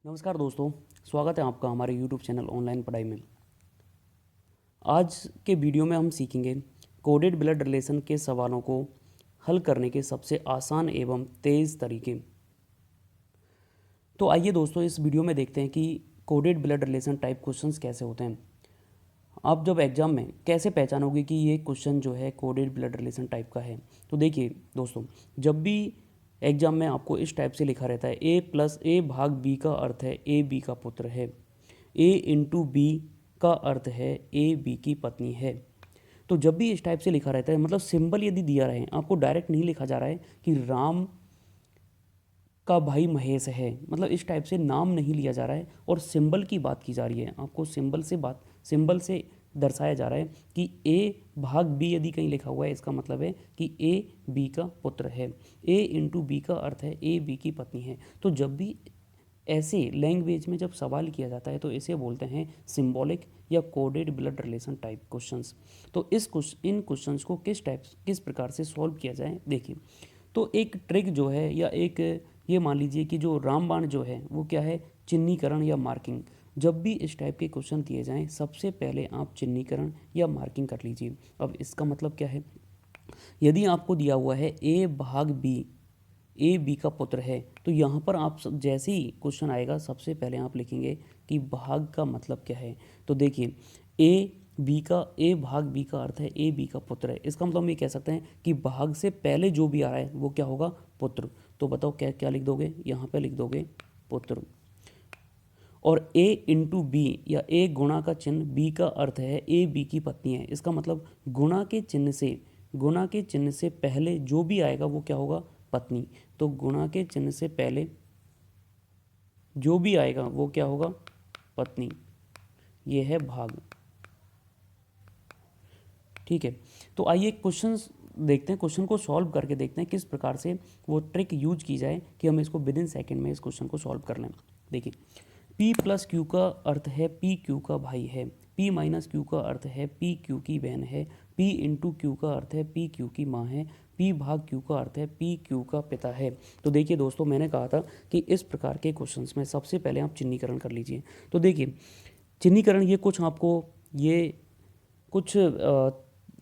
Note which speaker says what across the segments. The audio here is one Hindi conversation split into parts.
Speaker 1: नमस्कार दोस्तों, स्वागत है आपका हमारे YouTube चैनल ऑनलाइन पढ़ाई में। आज के वीडियो में हम सीखेंगे कोडेड ब्लड रिलेशन के सवालों को हल करने के सबसे आसान एवं तेज़ तरीके। तो आइए दोस्तों, इस वीडियो में देखते हैं कि coded blood relation type questions कैसे होते हैं। आप जब एग्जाम में कैसे पहचानोगे कि ये क्वेश्चन जो है कोडेड ब्लड रिलेशन टाइप का है। तो देखिए दोस्तों, जब भी एग्जाम में आपको इस टाइप से लिखा रहता है ए प्लस ए भाग बी का अर्थ है ए बी का पुत्र है, ए इंटू बी का अर्थ है ए बी की पत्नी है। तो जब भी इस टाइप से लिखा रहता है, मतलब सिंबल यदि दिया रहे, आपको डायरेक्ट नहीं लिखा जा रहा है कि राम का भाई महेश है, मतलब इस टाइप से नाम नहीं लिया जा रहा है और सिंबल की बात की जा रही है। आपको सिंबल से दर्शाया जा रहा है कि ए भाग बी यदि कहीं लिखा हुआ है, इसका मतलब है कि ए बी का पुत्र है, ए इंटू बी का अर्थ है ए बी की पत्नी है। तो जब भी ऐसे लैंग्वेज में जब सवाल किया जाता है तो इसे बोलते हैं सिंबॉलिक या coded blood relation type questions. तो इन क्वेश्चंस को किस प्रकार से सॉल्व किया जाए, देखिए। तो एक ट्रिक जो है या एक ये मान लीजिए कि जो रामबाण जो है वो क्या है, चिन्हीकरण या मार्किंग। जब भी इस टाइप के क्वेश्चन दिए जाएं, सबसे पहले आप चिन्हीकरण या मार्किंग कर लीजिए। अब इसका मतलब क्या है, यदि आपको दिया हुआ है ए भाग बी, ए बी का पुत्र है, तो यहाँ पर आप जैसे ही क्वेश्चन आएगा सबसे पहले आप लिखेंगे कि भाग का मतलब क्या है। तो देखिए, ए भाग बी का अर्थ है ए बी का पुत्र है। इसका मतलब हम ये कह सकते हैं कि भाग से पहले जो भी आ रहा है वो क्या होगा, पुत्र। तो बताओ क्या क्या लिख दोगे, यहाँ पे लिख दोगे पुत्र। और ए इंटू बी या ए गुणा का चिन्ह बी का अर्थ है ए बी की पत्नी है। इसका मतलब गुणा के चिन्ह से पहले जो भी आएगा वो क्या होगा, पत्नी। तो गुणा के चिन्ह से पहले जो भी आएगा वो क्या होगा, पत्नी। ये है भाग, ठीक है। तो आइए क्वेश्चन देखते हैं, क्वेश्चन को सॉल्व करके देखते हैं किस प्रकार से वो ट्रिक यूज की जाए कि हम इसको विद इन सेकेंड में इस क्वेश्चन को सॉल्व कर लें। देखिए, P प्लस क्यू का अर्थ है P क्यू का भाई है, P माइनस क्यू का अर्थ है P क्यू की बहन है, P इंटू क्यू का अर्थ है P क्यू की माँ है, P भाग क्यू का अर्थ है P क्यू का पिता है। तो देखिए दोस्तों, मैंने कहा था कि इस प्रकार के क्वेश्चंस में सबसे पहले आप चिन्हीकरण कर लीजिए। तो देखिए, चिन्हीकरण ये कुछ आपको ये कुछ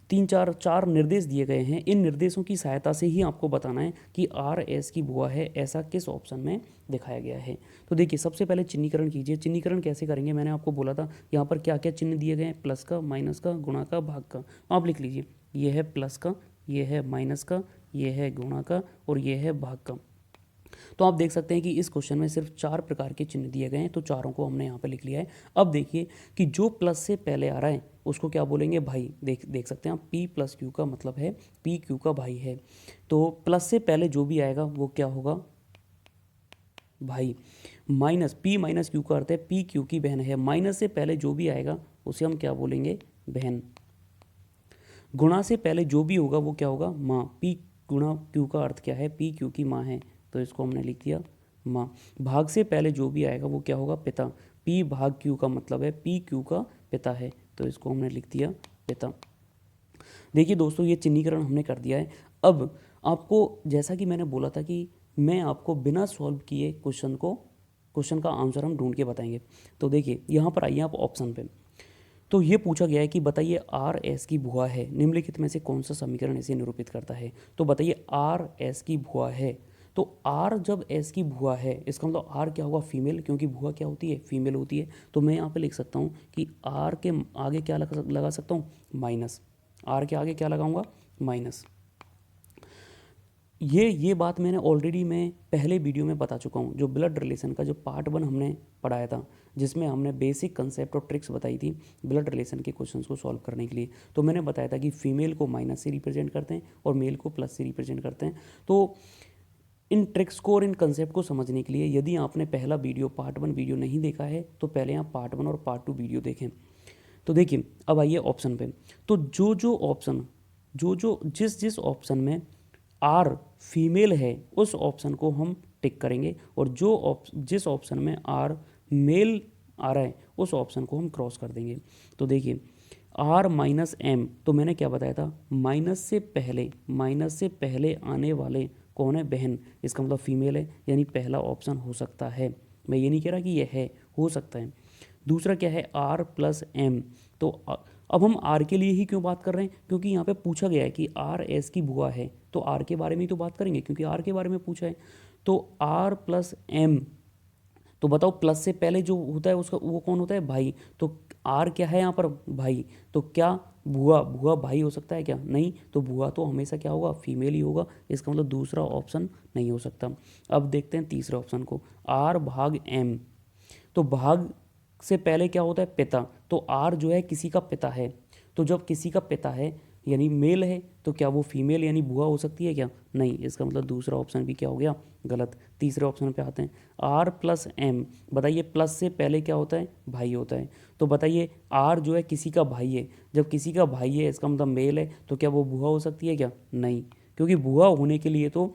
Speaker 1: तीन चार निर्देश दिए गए हैं। इन निर्देशों की सहायता से ही आपको बताना है कि आर एस की बुआ है ऐसा किस ऑप्शन में दिखाया गया है। तो देखिए, सबसे पहले चिन्हीकरण कीजिए। चिन्हीकरण कैसे करेंगे, मैंने आपको बोला था यहाँ पर क्या क्या चिन्ह दिए गए हैं, प्लस का, माइनस का, गुणा का, भाग का। आप लिख लीजिए, ये है प्लस का, ये है माइनस का, ये है गुणा का और ये है भाग का। तो आप देख सकते हैं कि इस क्वेश्चन में सिर्फ 4 प्रकार के चिन्ह दिए गए हैं, तो चारों को हमने यहाँ पे लिख लिया है। अब देखिए कि जो प्लस से पहले आ रहा है उसको क्या बोलेंगे, भाई। देख सकते हैं आप, P प्लस क्यू का मतलब है P क्यू का भाई है। तो प्लस से पहले जो भी आएगा वो क्या होगा, भाई। माइनस P माइनस क्यू का अर्थ है P क्यू की बहन है, माइनस से पहले जो भी आएगा उसे हम क्या बोलेंगे, बहन। गुणा से पहले जो भी होगा वो क्या होगा, माँ। P गुणा क्यू का अर्थ क्या है, P क्यू की माँ है, तो इसको हमने लिख दिया माँ। भाग से पहले जो भी आएगा वो क्या होगा, पिता। P भाग क्यू का मतलब है P क्यू का पिता है, तो इसको हमने लिख दिया पिता। देखिए दोस्तों, ये चिन्हीकरण हमने कर दिया है। अब आपको, जैसा कि मैंने बोला था कि मैं आपको बिना सॉल्व किए क्वेश्चन का आंसर हम ढूंढ के बताएंगे। तो देखिए, यहाँ पर आइए आप ऑप्शन पे। तो ये पूछा गया है कि बताइए आर एस की भुआ है, निम्नलिखित में से कौन सा समीकरण इसे निरूपित करता है। तो बताइए आर एस की भुआ है, तो आर जब एस की भुआ है इसका मतलब आर क्या होगा, फीमेल, क्योंकि भुआ क्या होती है, फीमेल होती है। तो मैं यहाँ पे लिख सकता हूँ कि आर के आगे क्या लगा सकता हूँ, माइनस। आर के आगे क्या लगाऊंगा, माइनस। ये बात मैंने ऑलरेडी मैं पहले वीडियो में बता चुका हूँ, जो ब्लड रिलेशन का जो पार्ट 1 हमने पढ़ाया था, जिसमें हमने बेसिक कंसेप्ट और ट्रिक्स बताई थी ब्लड रिलेशन के क्वेश्चंस को सॉल्व करने के लिए। तो मैंने बताया था कि फीमेल को माइनस से रिप्रेजेंट करते हैं और मेल को प्लस से रिप्रेजेंट करते हैं। तो इन ट्रिक्स को और इन कंसेप्ट को समझने के लिए यदि आपने पहला वीडियो पार्ट 1 वीडियो नहीं देखा है तो पहले आप पार्ट 1 और पार्ट 2 वीडियो देखें। तो देखिए, अब आइए ऑप्शन पे। तो जो जिस ऑप्शन में आर फीमेल है उस ऑप्शन को हम टिक करेंगे, और जिस ऑप्शन में आर मेल आ रहा है उस ऑप्शन को हम क्रॉस कर देंगे। तो देखिए, आर माइनस एम, तो मैंने क्या बताया था, माइनस से पहले आने वाले कौन है, बहन। इसका मतलब फीमेल है, यानी पहला ऑप्शन हो सकता है। मैं ये नहीं कह रहा कि ये है, हो सकता है। दूसरा क्या है, आर प्लस एम। तो अब हम आर के लिए ही क्यों बात कर रहे हैं, क्योंकि यहाँ पे पूछा गया है कि आर एस की बुआ है, तो आर के बारे में ही तो बात करेंगे क्योंकि आर के बारे में पूछा है। तो आर प्लस एम, तो बताओ प्लस से पहले जो होता है उसका वो कौन होता है, भाई। तो आर क्या है यहाँ पर, भाई। तो क्या बुआ, बुआ भाई हो सकता है क्या, नहीं। तो बुआ तो हमेशा क्या होगा, फीमेल ही होगा। इसका मतलब दूसरा ऑप्शन नहीं हो सकता। अब देखते हैं तीसरे ऑप्शन को, आर भाग एम। तो भाग से पहले क्या होता है, पिता। तो आर जो है किसी का पिता है, तो जब किसी का पिता है यानी मेल है, तो क्या वो फीमेल यानी बुआ हो सकती है क्या, नहीं। इसका मतलब दूसरा ऑप्शन भी क्या हो गया, गलत। तीसरे ऑप्शन पे आते हैं, आर प्लस एम। बताइए प्लस से पहले क्या होता है, भाई होता है। तो बताइए आर जो है किसी का भाई है, जब किसी का भाई है इसका मतलब मेल है, तो क्या वो बुआ हो सकती है क्या, नहीं। क्योंकि बुआ होने के लिए तो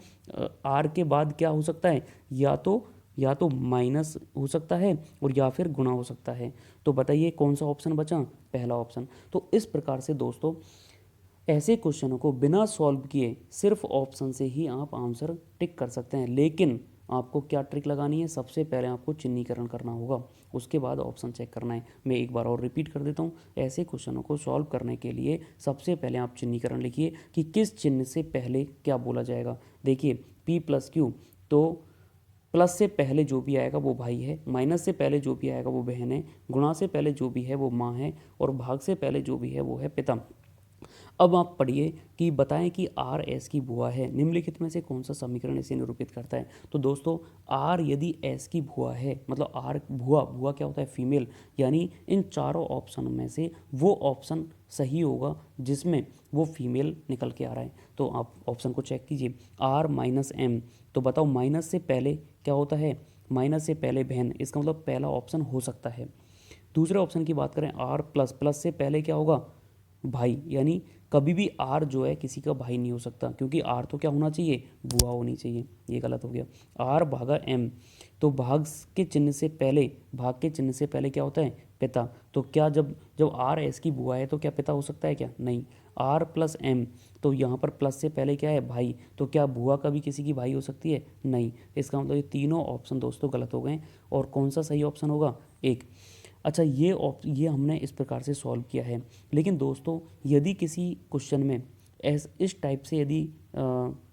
Speaker 1: आर के बाद क्या हो सकता है, या तो माइनस हो सकता है और या फिर गुणा हो सकता है। तो बताइए कौन सा ऑप्शन बचा, पहला ऑप्शन। तो इस प्रकार से दोस्तों ऐसे क्वेश्चनों को बिना सॉल्व किए सिर्फ ऑप्शन से ही आप आंसर टिक कर सकते हैं। लेकिन आपको क्या ट्रिक लगानी है, सबसे पहले आपको चिन्हीकरण करना होगा, उसके बाद ऑप्शन चेक करना है। मैं एक बार और रिपीट कर देता हूँ, ऐसे क्वेश्चनों को सॉल्व करने के लिए सबसे पहले आप चिन्हीकरण लिखिए कि किस चिन्ह से पहले क्या बोला जाएगा। देखिए P प्लस क्यू, तो प्लस से पहले जो भी आएगा वो भाई है, माइनस से पहले जो भी आएगा वो बहन है, गुणा से पहले जो भी है वो माँ है, और भाग से पहले जो भी है वो है पिता। अब आप पढ़िए कि बताएं कि आर एस की बुआ है, निम्नलिखित में से कौन सा समीकरण इसे निरूपित करता है। तो दोस्तों आर यदि एस की बुआ है, मतलब आर बुआ, बुआ क्या होता है, फीमेल, यानी इन चारों ऑप्शन में से वो ऑप्शन सही होगा जिसमें वो फीमेल निकल के आ रहा है। तो आप ऑप्शन को चेक कीजिए, आर माइनस एम। तो बताओ माइनस से पहले क्या होता है, माइनस से पहले बहन, इसका मतलब पहला ऑप्शन हो सकता है। दूसरे ऑप्शन की बात करें, आर प्लस, प्लस से पहले क्या होगा, भाई, यानी कभी भी आर जो है किसी का भाई नहीं हो सकता, क्योंकि आर तो क्या होना चाहिए, बुआ होनी चाहिए। ये गलत हो गया। आर भागा एम, तो भाग के चिन्ह से पहले, भाग के चिन्ह से पहले क्या होता है, पिता। तो क्या जब जब आर एस की बुआ है तो क्या पिता हो सकता है क्या, नहीं। आर प्लस एम, तो यहाँ पर प्लस से पहले क्या है, भाई। तो क्या बुआ कभी किसी की भाई हो सकती है, नहीं। इसका मतलब ये तीनों ऑप्शन दोस्तों गलत हो गए। और कौन सा सही ऑप्शन होगा, एक। अच्छा, ये हमने इस प्रकार से सॉल्व किया है। लेकिन दोस्तों यदि किसी क्वेश्चन में इस टाइप से यदि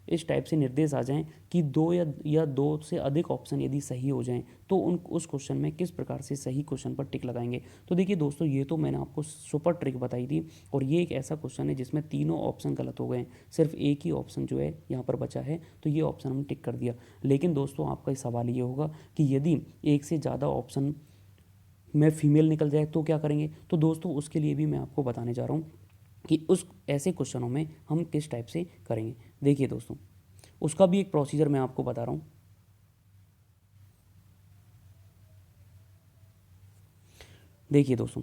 Speaker 1: इस टाइप से निर्देश आ जाएं कि दो या दो से अधिक ऑप्शन यदि सही हो जाएं, तो उस क्वेश्चन में किस प्रकार से सही क्वेश्चन पर टिक लगाएंगे। तो देखिए दोस्तों, ये तो मैंने आपको सुपर ट्रिक बताई थी, और ये एक ऐसा क्वेश्चन है जिसमें तीनों ऑप्शन गलत हो गए, सिर्फ एक ही ऑप्शन जो है यहाँ पर बचा है, तो ये ऑप्शन हमने टिक कर दिया। लेकिन दोस्तों आपका सवाल ये होगा कि यदि एक से ज़्यादा ऑप्शन में फीमेल निकल जाए तो क्या करेंगे। तो दोस्तों उसके लिए भी मैं आपको बताने जा रहा हूँ कि उस ऐसे क्वेश्चनों में हम किस टाइप से करेंगे। देखिए दोस्तों, उसका भी एक प्रोसीजर मैं आपको बता रहा हूँ। देखिए दोस्तों,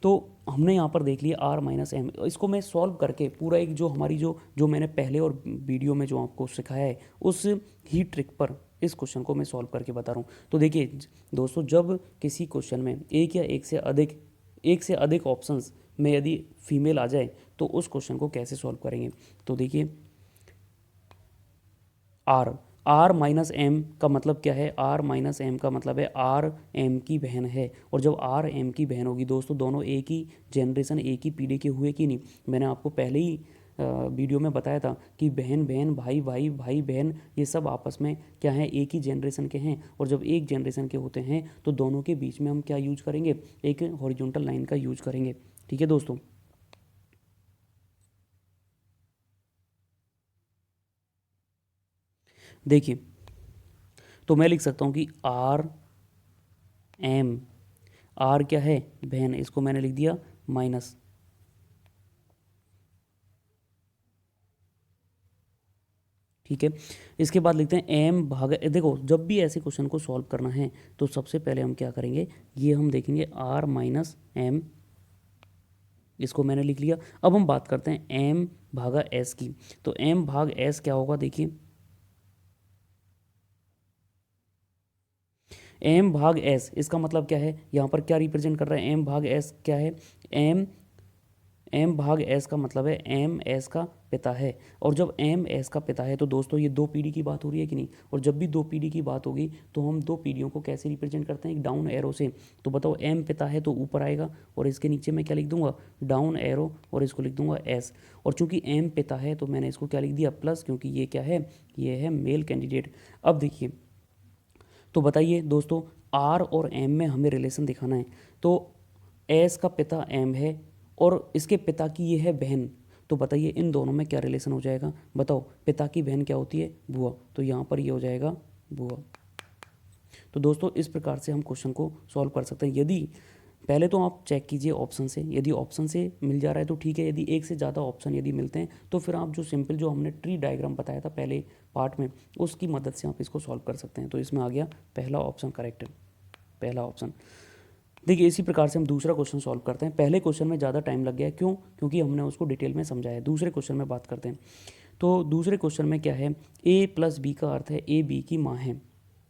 Speaker 1: तो हमने यहाँ पर देख लिया आर माइनस एम, इसको मैं सॉल्व करके पूरा एक जो हमारी जो जो मैंने पहले और वीडियो में जो आपको सिखाया है उस ही ट्रिक पर इस क्वेश्चन को मैं सॉल्व करके बता रहा हूँ। तो देखिए दोस्तों, जब किसी क्वेश्चन में एक या एक से अधिक ऑप्शंस में यदि फीमेल आ जाए तो उस क्वेश्चन को कैसे सॉल्व करेंगे। तो देखिए, आर आर माइनस एम का मतलब क्या है, आर माइनस एम का मतलब है आर एम की बहन है। और जब आर एम की बहन होगी दोस्तों, दोनों एक ही जनरेशन, एक ही पीढ़ी के हुए कि नहीं। मैंने आपको पहले ही वीडियो में बताया था कि बहन बहन, भाई भाई, भाई बहन, ये सब आपस में क्या है, एक ही जनरेशन के हैं। और जब एक जनरेशन के होते हैं तो दोनों के बीच में हम क्या यूज करेंगे, एक हॉरिजॉन्टल लाइन का यूज करेंगे। ठीक है दोस्तों। देखिए, तो मैं लिख सकता हूँ कि आर एम, आर क्या है, बहन, इसको मैंने लिख दिया माइनस। ठीक है, इसके बाद लिखते हैं एम भाग, देखो जब भी ऐसे क्वेश्चन को सॉल्व करना है तो सबसे पहले हम क्या करेंगे, ये हम देखेंगे आर माइनस एम, इसको मैंने लिख लिया। अब हम बात करते हैं एम भागा एस की। तो एम भाग एस क्या होगा, देखिए एम भाग एस, इसका मतलब क्या है, यहाँ पर क्या रिप्रेजेंट कर रहा है, एम भाग एस क्या है, एम एम भाग एस का मतलब है एम एस का पिता है, और जब एम एस का पिता है तो दोस्तों ये दो पीढ़ी की बात हो रही है कि नहीं, और जब भी दो पीढ़ी की बात होगी तो हम दो पीढ़ियों को कैसे रिप्रेजेंट करते हैं, एक डाउन एरो से। तो बताओ एम पिता है तो ऊपर आएगा, और इसके नीचे मैं क्या लिख दूंगा, डाउन एरो, और इसको लिख दूंगा एस। और चूंकि एम पिता है तो मैंने इसको क्या लिख दिया, प्लस, क्योंकि ये क्या है, ये है मेल कैंडिडेट। अब देखिए, तो बताइए दोस्तों, आर और एम में हमें रिलेशन दिखाना है, तो एस का पिता एम है और इसके पिता की ये है बहन, तो बताइए इन दोनों में क्या रिलेशन हो जाएगा, बताओ, पिता की बहन क्या होती है, बुआ, तो यहाँ पर ये हो जाएगा बुआ। तो दोस्तों इस प्रकार से हम क्वेश्चन को सॉल्व कर सकते हैं। यदि पहले तो आप चेक कीजिए ऑप्शन से, यदि ऑप्शन से मिल जा रहा है तो ठीक है, यदि एक से ज़्यादा ऑप्शन यदि मिलते हैं तो फिर आप जो सिंपल जो हमने ट्री डायग्राम बताया था पहले पार्ट में, उसकी मदद से आप इसको सॉल्व कर सकते हैं। तो इसमें आ गया पहला ऑप्शन करेक्ट है, पहला ऑप्शन। देखिए इसी प्रकार से हम दूसरा क्वेश्चन सॉल्व करते हैं। पहले क्वेश्चन में ज़्यादा टाइम लग गया, क्यों, क्योंकि हमने उसको डिटेल में समझाया। दूसरे क्वेश्चन में बात करते हैं। तो दूसरे क्वेश्चन में क्या है, ए प्लस बी का अर्थ है ए बी की माँ है,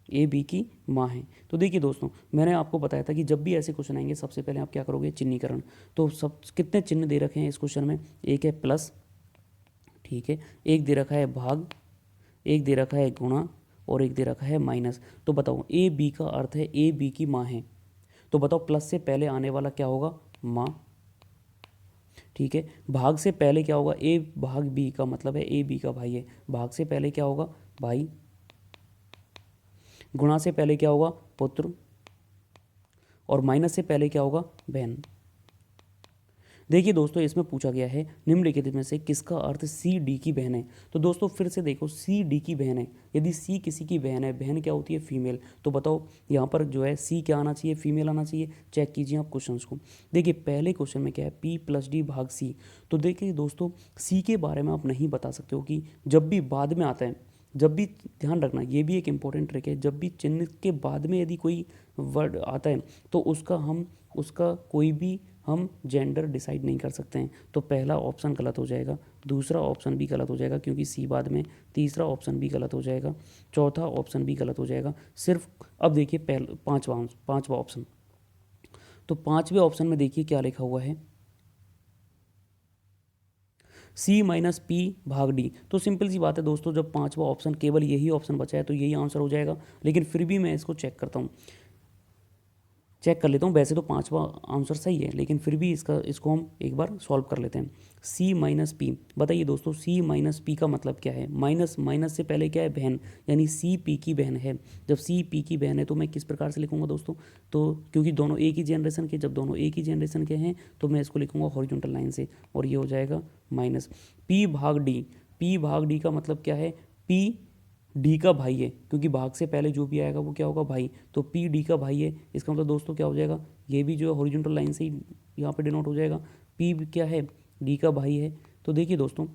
Speaker 1: ए बी की माँ है। तो देखिए दोस्तों, मैंने आपको बताया था कि जब भी ऐसे क्वेश्चन आएंगे सबसे पहले आप क्या करोगे, चिन्हीकरण। तो सब कितने चिन्ह दे रखे हैं इस क्वेश्चन में, एक है प्लस, ठीक है, एक दे रखा है भाग, एक दे रखा है गुणा, और एक दे रखा है माइनस। तो बताओ ए बी का अर्थ है ए बी की माँ है, तो बताओ प्लस से पहले आने वाला क्या होगा, माँ, ठीक है। भाग से पहले क्या होगा, ए भाग बी का मतलब है ए बी का भाई है, भाग से पहले क्या होगा, भाई। गुणा से पहले क्या होगा, पुत्र, और माइनस से पहले क्या होगा, बहन। देखिए दोस्तों, इसमें पूछा गया है निम्नलिखित में से किसका अर्थ सी डी की बहन है। तो दोस्तों फिर से देखो, सी डी की बहन है, यदि सी किसी की बहन है, बहन क्या होती है, फीमेल, तो बताओ यहाँ पर जो है सी क्या आना चाहिए, फीमेल आना चाहिए। चेक कीजिए आप क्वेश्चन को। देखिए पहले क्वेश्चन में क्या है, पी प्लस डी भाग सी। तो देखिए दोस्तों, सी के बारे में आप नहीं बता सकते हो कि जब भी बाद में आता है, जब भी, ध्यान रखना ये भी एक इंपॉर्टेंट ट्रिक है, जब भी चिन्ह के बाद में यदि कोई वर्ड आता है तो उसका कोई भी हम जेंडर डिसाइड नहीं कर सकते हैं। तो पहला ऑप्शन गलत हो जाएगा, दूसरा ऑप्शन भी गलत हो जाएगा क्योंकि सी बाद में, तीसरा ऑप्शन भी गलत हो जाएगा, चौथा ऑप्शन भी गलत हो जाएगा। सिर्फ अब देखिए पांचवा ऑप्शन, तो पांचवें ऑप्शन में देखिए क्या लिखा हुआ है, सी माइनस पी भाग डी। तो सिंपल सी बात है दोस्तों, जब पांचवा ऑप्शन, केवल यही ऑप्शन बचा है तो यही आंसर हो जाएगा। लेकिन फिर भी मैं इसको चेक करता हूँ, चेक कर लेता हूँ। वैसे तो पांचवा आंसर सही है, लेकिन फिर भी इसको हम एक बार सॉल्व कर लेते हैं। सी माइनस पी, बताइए दोस्तों सी माइनस पी का मतलब क्या है, माइनस, माइनस से पहले क्या है, बहन, यानी सी पी की बहन है। जब सी पी की बहन है तो मैं किस प्रकार से लिखूंगा दोस्तों, तो क्योंकि दोनों एक ही जनरेशन के, जब दोनों एक ही जनरेशन के हैं तो मैं इसको लिखूंगा हॉरिजॉन्टल लाइन से, और ये हो जाएगा माइनस पी भाग डी। पी भाग डी का मतलब क्या है, पी डी का भाई है, क्योंकि भाग से पहले जो भी आएगा वो क्या होगा, भाई। तो पी डी का भाई है, इसका मतलब दोस्तों क्या हो जाएगा, ये भी जो है हॉरिजॉन्टल लाइन से ही यहाँ पे डिनोट हो जाएगा। पी क्या है, डी का भाई है। तो देखिए दोस्तों,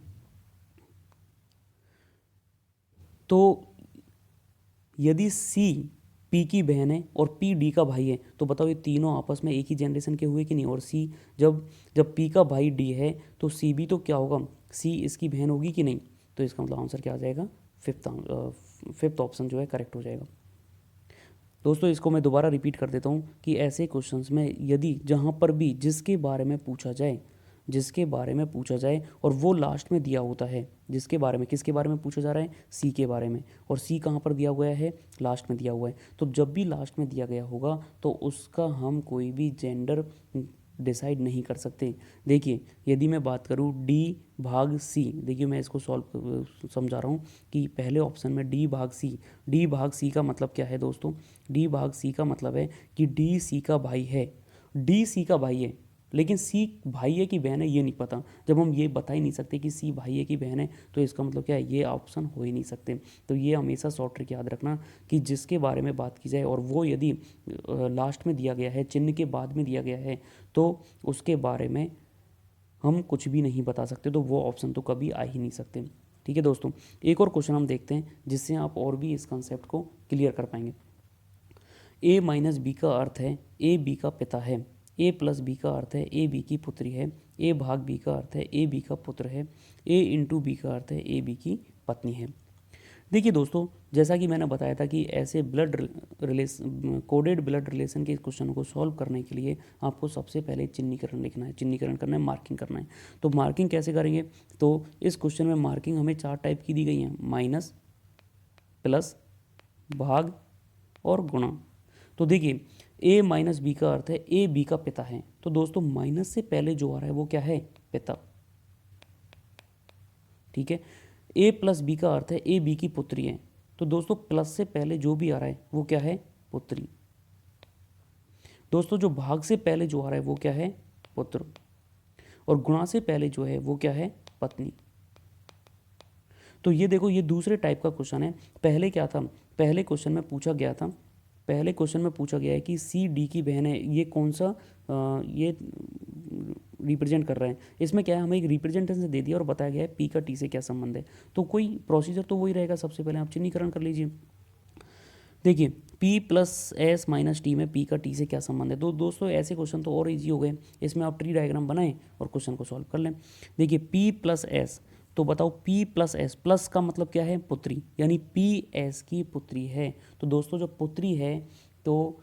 Speaker 1: तो यदि सी पी की बहन है और पी डी का भाई है, तो बताओ ये तीनों आपस में एक ही जनरेशन के हुए कि नहीं। और सी, जब जब पी का भाई डी है तो सी भी तो क्या होगा, सी इसकी बहन होगी कि नहीं। तो इसका मतलब आंसर क्या आ जाएगा, फिफ्थ ऑप्शन जो है करेक्ट हो जाएगा। दोस्तों इसको मैं दोबारा रिपीट कर देता हूँ कि ऐसे क्वेश्चंस में यदि जहाँ पर भी जिसके बारे में पूछा जाए, जिसके बारे में पूछा जाए और वो लास्ट में दिया होता है, जिसके बारे में, किसके बारे में पूछा जा रहा है, सी के बारे में, और सी कहाँ पर दिया हुआ है, लास्ट में दिया हुआ है। तो जब भी लास्ट में दिया गया होगा तो उसका हम कोई भी जेंडर डिसाइड नहीं कर सकते। देखिए यदि मैं बात करूँ डी भाग सी, देखिए मैं इसको सॉल्व समझा रहा हूँ कि पहले ऑप्शन में डी भाग सी, डी भाग सी का मतलब क्या है दोस्तों, डी भाग सी का मतलब है कि डी सी का भाई है, डी सी का भाई है, लेकिन सी भाई है कि बहन है ये नहीं पता। जब हम ये बता ही नहीं सकते कि सी भाई है कि बहन है तो इसका मतलब क्या है, ये ऑप्शन हो ही नहीं सकते। तो ये हमेशा शॉर्ट ट्रिक याद रखना कि जिसके बारे में बात की जाए और वो यदि लास्ट में दिया गया है, चिन्ह के बाद में दिया गया है, तो उसके बारे में हम कुछ भी नहीं बता सकते, तो वो ऑप्शन तो कभी आ ही नहीं सकते। ठीक है दोस्तों, एक और क्वेश्चन हम देखते हैं जिससे आप और भी इस कंसेप्ट को क्लियर कर पाएंगे। ए माइनस बी का अर्थ है ए बी का पिता है, ए प्लस बी का अर्थ है ए बी की पुत्री है, ए भाग बी का अर्थ है ए बी का पुत्र है, ए इंटू बी का अर्थ है ए बी की पत्नी है। देखिए दोस्तों, जैसा कि मैंने बताया था कि ऐसे कोडेड ब्लड रिलेशन के क्वेश्चन को सॉल्व करने के लिए आपको सबसे पहले चिन्हीकरण लिखना है, चिन्हीकरण करना है, मार्किंग करना है। तो मार्किंग कैसे करेंगे? तो इस क्वेश्चन में मार्किंग हमें 4 टाइप की दी गई है, माइनस, प्लस, भाग और गुणा। तो देखिए, ए माइनस बी का अर्थ है ए बी का पिता है। तो दोस्तों माइनस से पहले जो आ रहा है वो क्या है? पिता। ठीक है। ए प्लस बी का अर्थ है ए बी की पुत्री है। तो दोस्तों प्लस से पहले जो भी आ रहा है वो क्या है? पुत्री। दोस्तों जो भाग से पहले जो आ रहा है वो क्या है? पुत्र। और गुणा से पहले जो है वो क्या है? पत्नी। तो ये देखो, ये दूसरे टाइप का क्वेश्चन है। पहले क्या था? पहले क्वेश्चन में पूछा गया था, पहले क्वेश्चन में पूछा गया है कि सी डी की बहन है, ये कौन सा ये रिप्रेजेंट कर रहे हैं। इसमें क्या है, हमें एक रिप्रेजेंटेशन दे दिया और बताया गया है पी का टी से क्या संबंध है। तो कोई प्रोसीजर तो वही रहेगा, सबसे पहले आप चिन्हीकरण कर लीजिए। देखिए, p plus S minus T में p का t से क्या संबंध है। तो दोस्तों ऐसे क्वेश्चन तो और इजी हो गए, इसमें आप ट्री डायग्राम बनाएं और क्वेश्चन को सॉल्व कर लें। देखिए p प्लस एस, तो बताओ p प्लस एस, प्लस का मतलब क्या है? पुत्री, यानी p s की पुत्री है। तो दोस्तों जब पुत्री है तो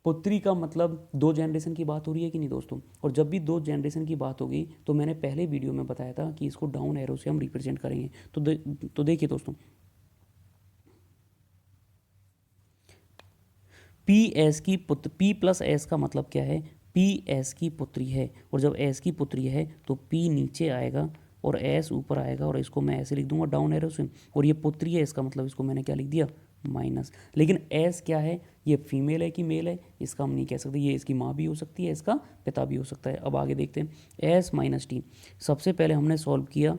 Speaker 1: पुत्री का मतलब 2 जनरेशन की बात हो रही है कि नहीं दोस्तों। और जब भी 2 जनरेशन की बात होगी तो मैंने पहले वीडियो में बताया था कि इसको डाउन एरो से हम रिप्रेजेंट करेंगे। तो देखिए दोस्तों, पी एस की पुत्र, पी प्लस एस का मतलब क्या है? पी एस की पुत्री है। और जब एस की पुत्री है तो पी नीचे आएगा और एस ऊपर आएगा, और इसको मैं ऐसे लिख दूंगा डाउन एरो से। और ये पुत्री है, इसका मतलब इसको मैंने क्या लिख दिया? माइनस। लेकिन एस क्या है? ये फीमेल है कि मेल है, इसका हम नहीं कह सकते। ये इसकी माँ भी हो सकती है, इसका पिता भी हो सकता है। अब आगे देखते हैं। एस माइनस टी, सबसे पहले हमने सॉल्व किया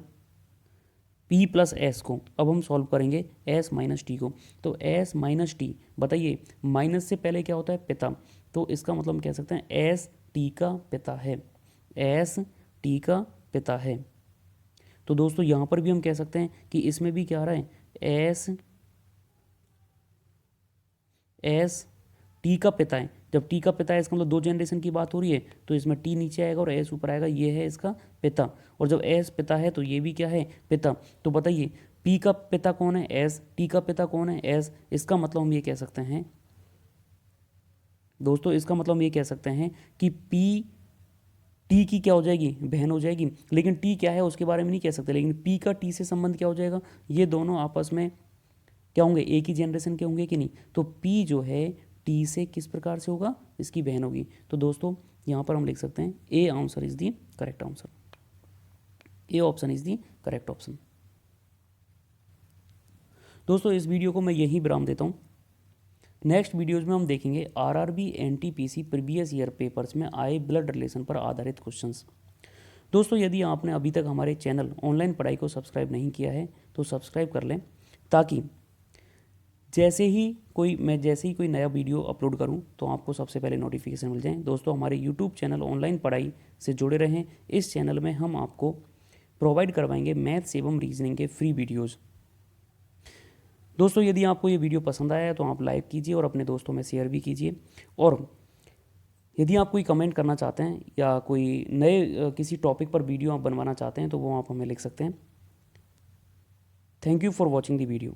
Speaker 1: p प्लस एस को, अब हम सॉल्व करेंगे s माइनस टी को। तो s माइनस टी, बताइए माइनस से पहले क्या होता है? पिता। तो इसका मतलब हम कह सकते हैं s t का पिता है, s t का पिता है। तो दोस्तों यहाँ पर भी हम कह सकते हैं कि इसमें भी क्या आ रहा है? s t का पिता है। जब t का पिता है इसका मतलब 2 जनरेशन की बात हो रही है, तो इसमें t नीचे आएगा और s ऊपर आएगा, ये है इसका पिता। और जब s पिता है तो ये भी क्या है? पिता। तो बताइए p का पिता कौन है? s। t का पिता कौन है? s। इसका मतलब हम ये कह सकते हैं दोस्तों, इसका मतलब हम ये कह सकते हैं कि p t की क्या हो जाएगी? बहन हो जाएगी। लेकिन t क्या है उसके बारे में नहीं कह सकते, लेकिन p का t से संबंध क्या हो जाएगा? ये दोनों आपस में क्या होंगे? एक ही जनरेशन के होंगे कि नहीं। तो p जो है टी से किस प्रकार से होगा? इसकी बहन होगी। तो दोस्तों यहाँ पर हम लिख सकते हैं A answer is the correct answer, A option is the correct option. दोस्तों इस वीडियो को मैं यहीं विराम देता हूँ। नेक्स्ट वीडियोज में हम देखेंगे RRB NTPC previous year papers में आए ब्लड रिलेशन पर आधारित क्वेश्चंस। दोस्तों यदि आपने अभी तक हमारे चैनल ऑनलाइन पढ़ाई को सब्सक्राइब नहीं किया है तो सब्सक्राइब कर लें, ताकि जैसे ही कोई नया वीडियो अपलोड करूं तो आपको सबसे पहले नोटिफिकेशन मिल जाए। दोस्तों हमारे यूट्यूब चैनल ऑनलाइन पढ़ाई से जुड़े रहें। इस चैनल में हम आपको प्रोवाइड करवाएंगे मैथ्स एवं रीजनिंग के फ्री वीडियोज़। दोस्तों यदि आपको ये वीडियो पसंद आया है तो आप लाइक कीजिए और अपने दोस्तों में शेयर भी कीजिए। और यदि आप कोई कमेंट करना चाहते हैं या कोई नए किसी टॉपिक पर वीडियो आप बनवाना चाहते हैं तो वो आप हमें लिख सकते हैं। Thank you for watching the video.